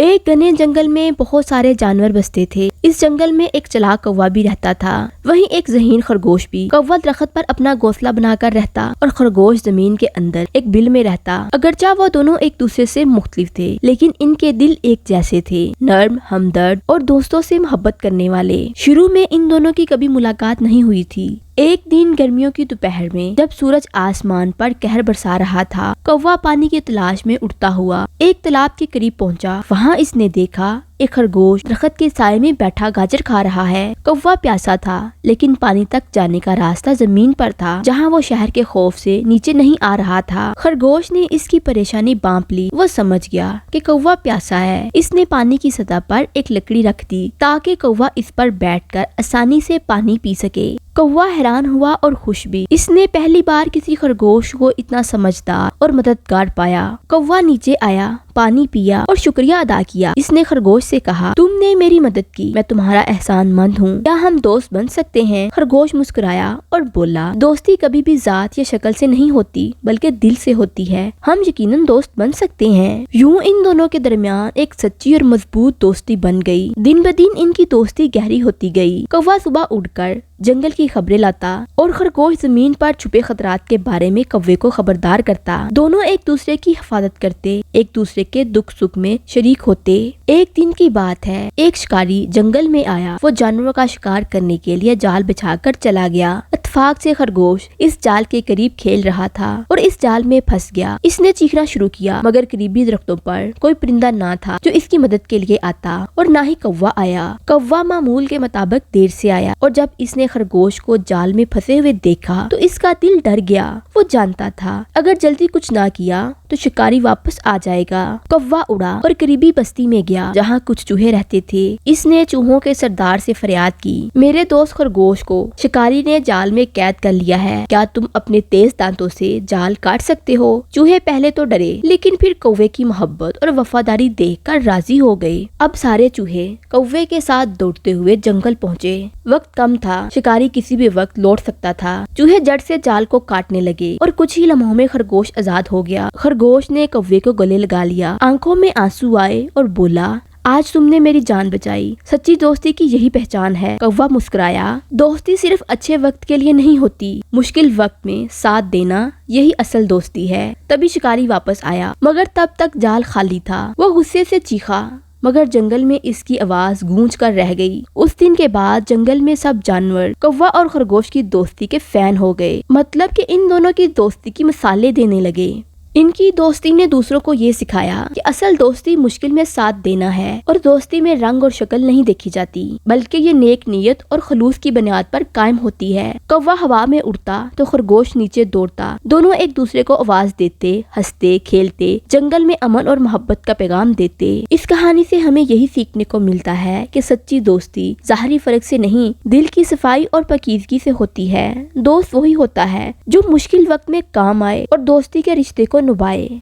ایک گھنے جنگل میں بہت سارے جانور بستے تھے۔ اس جنگل میں ایک چلاک کوا بھی رہتا تھا، وہیں ایک ذہین خرگوش بھی۔ کوا درخت پر اپنا گھونسلہ بنا کر رہتا اور خرگوش زمین کے اندر ایک بل میں رہتا۔ اگرچہ وہ دونوں ایک دوسرے سے مختلف تھے، لیکن ان کے دل ایک جیسے تھے، نرم، ہمدرد اور دوستوں سے محبت کرنے والے۔ شروع میں ان دونوں کی کبھی ملاقات نہیں ہوئی تھی۔ ایک دن گرمیوں کی دوپہر میں جب سورج آسمان پر قہر برسا رہا تھا، کوا پانی کی تلاش میں اڑتا ہوا ایک تالاب کے قریب پہنچا۔ وہاں اس نے دیکھا ایک خرگوش درخت کے سائے میں بیٹھا گاجر کھا رہا ہے۔ کوا پیاسا تھا، لیکن پانی تک جانے کا راستہ زمین پر تھا، جہاں وہ شہر کے خوف سے نیچے نہیں آ رہا تھا۔ خرگوش نے اس کی پریشانی بانپ لی۔ وہ سمجھ گیا کہ کوا پیاسا ہے۔ اس نے پانی کی سطح پر ایک لکڑی رکھ دی تاکہ کوا اس پر بیٹھ کر آسانی سے پانی پی سکے۔ کوا حیران ہوا اور خوش بھی۔ اس نے پہلی بار کسی خرگوش کو اتنا سمجھدار اور مددگار پایا۔ کوا نیچے آیا، پانی پیا اور شکریہ ادا کیا۔ اس نے خرگوش سے کہا، تم نے میری مدد کی، میں تمہارا احسان مند ہوں۔ کیا ہم دوست بن سکتے ہیں؟ خرگوش مسکرایا اور بولا، دوستی کبھی بھی ذات یا شکل سے نہیں ہوتی، بلکہ دل سے ہوتی ہے۔ ہم یقیناً دوست بن سکتے ہیں۔ یوں ان دونوں کے درمیان ایک سچی اور مضبوط دوستی بن گئی۔ دن بدن ان کی دوستی گہری ہوتی گئی۔ کوا صبح اٹھ کر جنگل کی خبریں لاتا اور خرگوش زمین پر چھپے خطرات کے بارے میں کوے کو خبردار کرتا۔ دونوں ایک دوسرے کی حفاظت کرتے، ایک دوسرے کے دکھ سکھ میں شریک ہوتے۔ ایک دن کی بات ہے، ایک شکاری جنگل میں آیا۔ وہ جانوروں کا شکار کرنے کے لیے جال بچھا کر چلا گیا۔ اتفاق سے خرگوش اس جال کے قریب کھیل رہا تھا اور اس جال میں پھنس گیا۔ اس نے چیخنا شروع کیا، مگر قریبی درختوں پر کوئی پرندہ نہ تھا جو اس کی مدد کے لیے آتا، اور نہ ہی کوا آیا۔ کوا معمول کے مطابق دیر سے آیا، اور جب اس نے خرگوش کو جال میں پھنسے ہوئے دیکھا تو اس کا دل ڈر گیا۔ وہ جانتا تھا اگر جلدی کچھ نہ کیا تو شکاری واپس آ جائے گا۔ کوا اڑا اور قریبی بستی میں گیا جہاں کچھ چوہے رہتے تھے۔ اس نے چوہوں کے سردار سے فریاد کی، میرے دوست خرگوش کو شکاری نے جال میں قید کر لیا ہے، کیا تم اپنے تیز دانتوں سے جال کاٹ سکتے ہو؟ چوہے پہلے تو ڈرے، لیکن پھر کوے کی محبت اور وفاداری دیکھ کر راضی ہو گئے۔ اب سارے چوہے کوے کے ساتھ دوڑتے ہوئے جنگل پہنچے۔ وقت کم تھا، شکاری کسی بھی وقت لوٹ سکتا تھا۔ چوہے جڑ سے جال کو کاٹنے لگے اور کچھ ہی لمحوں میں خرگوش آزاد ہو گیا۔ خرگوش نے کوے کو گلے لگا لیا، آنکھوں میں آنسو آئے اور بولا، آج تم نے میری جان بچائی۔ سچی دوستی کی یہی پہچان ہے۔ کوا مسکرایا، دوستی صرف اچھے وقت کے لیے نہیں ہوتی، مشکل وقت میں ساتھ دینا یہی اصل دوستی ہے۔ تبھی شکاری واپس آیا، مگر تب تک جال خالی تھا۔ وہ غصے سے چیخا، مگر جنگل میں اس کی آواز گونج کر رہ گئی۔ اس دن کے بعد جنگل میں سب جانور کوا اور خرگوش کی دوستی کے فین ہو گئے، مطلب کہ ان دونوں کی دوستی کی مثالیں دینے لگے۔ ان کی دوستی نے دوسروں کو یہ سکھایا کہ اصل دوستی مشکل میں ساتھ دینا ہے، اور دوستی میں رنگ اور شکل نہیں دیکھی جاتی، بلکہ یہ نیک نیت اور خلوص کی بنیاد پر قائم ہوتی ہے۔ کوا ہوا میں اڑتا تو خرگوش نیچے دوڑتا۔ دونوں ایک دوسرے کو آواز دیتے، ہنستے، کھیلتے، جنگل میں امن اور محبت کا پیغام دیتے۔ اس کہانی سے ہمیں یہی سیکھنے کو ملتا ہے کہ سچی دوستی ظاہری فرق سے نہیں، دل کی صفائی اور پاکیزگی سے ہوتی ہے۔ دوست وہی ہوتا ہے جو مشکل وقت میں کام آئے اور دوستی کے رشتے کو نبھائے۔